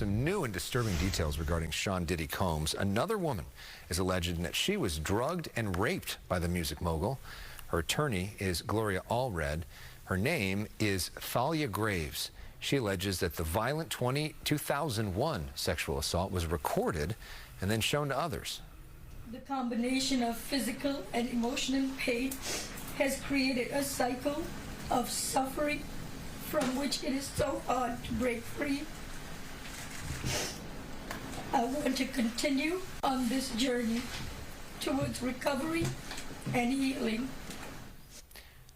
some new and disturbing details regarding Sean Diddy Combs. Another woman is alleging that she was drugged and raped by the music mogul. Her attorney is Gloria Allred. Her name is Thalia Graves. She alleges that the violent 2001 sexual assault was recorded and then shown to others. The combination of physical and emotional pain has created a cycle of suffering from which it is so hard to break free. I want to continue on this journey towards recovery and healing.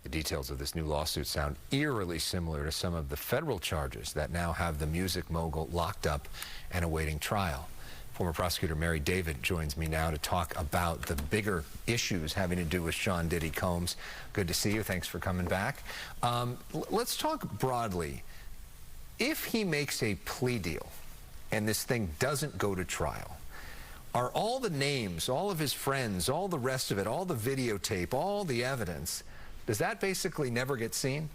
The details of this new lawsuit sound eerily similar to some of the federal charges that now have the music mogul locked up and awaiting trial. Former prosecutor Mary David joins me now to talk about the bigger issues having to do with Sean Diddy Combs. Good to see you. Thanks for coming back. Let's talk broadly. If he makes a plea deal and this thing doesn't go to trial, are all the names, all of his friends, all the rest of it, all the videotape, all the evidence, does that basically never get seen?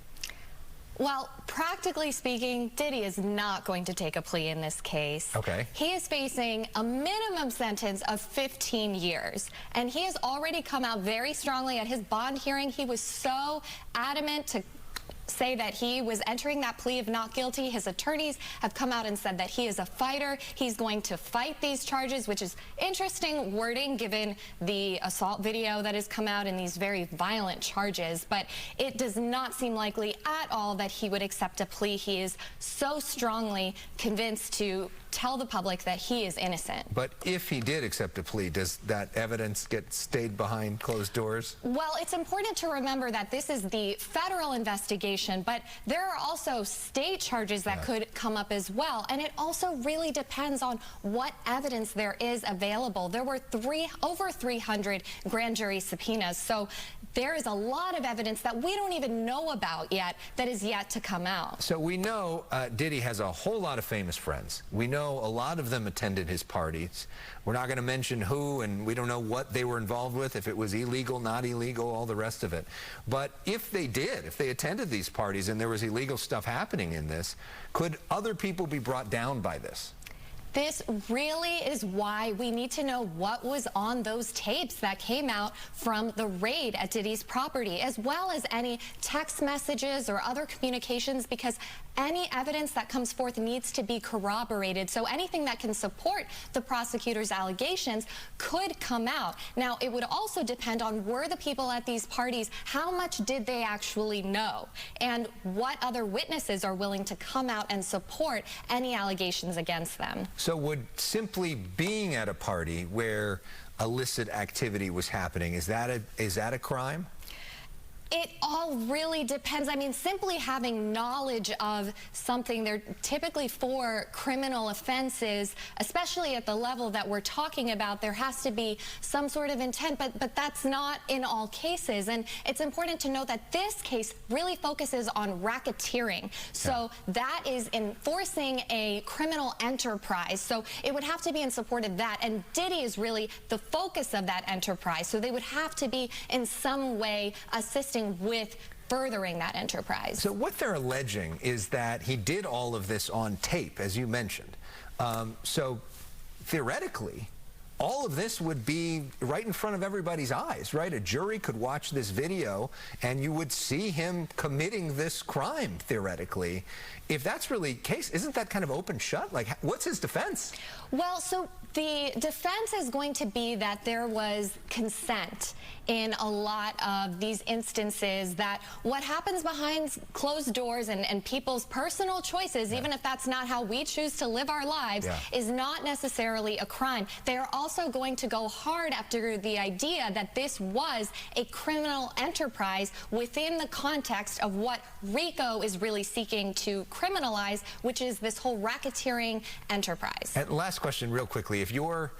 Well, practically speaking, Diddy is not going to take a plea in this case. Okay. He is facing a minimum sentence of 15 years, and he has already come out very strongly at his bond hearing. He was so adamant to say that he was entering that plea of not guilty. His attorneys have come out and said that he is a fighter. He's going to fight these charges, which is interesting wording given the assault video that has come out and these very violent charges. But it does not seem likely at all that he would accept a plea. He is so strongly convinced to tell the public that he is innocent. But if he did accept a plea, does that evidence get stayed behind closed doors? Well, it's important to remember that this is the federal investigation, but there are also state charges that could come up as well. And it also really depends on what evidence there is available. There were over 300 grand jury subpoenas. So there is a lot of evidence that we don't even know about yet that is yet to come out. So we know Diddy has a whole lot of famous friends. We know a lot of them attended his parties. We're not going to mention who, and we don't know what they were involved with, if it was illegal, not illegal, all the rest of it. But if they did, if they attended these parties and there was illegal stuff happening in this, could other people be brought down by this? This really is why we need to know what was on those tapes that came out from the raid at Diddy's property, as well as any text messages or other communications, because any evidence that comes forth needs to be corroborated. So anything that can support the prosecutor's allegations could come out. Now, it would also depend on were the people at these parties, how much did they actually know, and what other witnesses are willing to come out and support any allegations against them. So would simply being at a party where illicit activity was happening, is that a crime? It all really depends. I mean, simply having knowledge of something, they're typically for criminal offenses, especially at the level that we're talking about. There has to be some sort of intent, but that's not in all cases. And it's important to know that this case really focuses on racketeering. So that is enforcing a criminal enterprise. So it would have to be in support of that. And Diddy is really the focus of that enterprise. So they would have to be in some way assisting with furthering that enterprise. So what they're alleging is that he did all of this on tape, as you mentioned. So theoretically, all of this would be right in front of everybody's eyes, right? A jury could watch this video and you would see him committing this crime, theoretically. If that's really the case, isn't that kind of open shut? Like, what's his defense? Well, so the defense is going to be that there was consent in a lot of these instances, that what happens behind closed doors and people's personal choices, even if that's not how we choose to live our lives, is not necessarily a crime. They are also going to go hard after the idea that this was a criminal enterprise within the context of what RICO is really seeking to criminalize, which is this whole racketeering enterprise. And last question real quickly. If you're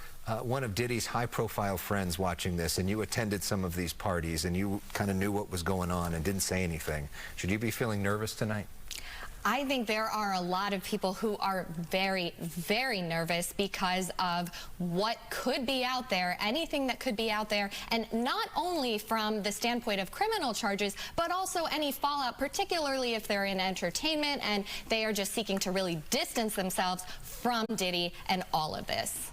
one of Diddy's high-profile friends watching this and you attended some of these parties and you kind of knew what was going on and didn't say anything, should you be feeling nervous tonight? I think there are a lot of people who are very, very nervous because of what could be out there, anything that could be out there, and not only from the standpoint of criminal charges, but also any fallout, particularly if they're in entertainment and they are just seeking to really distance themselves from Diddy and all of this.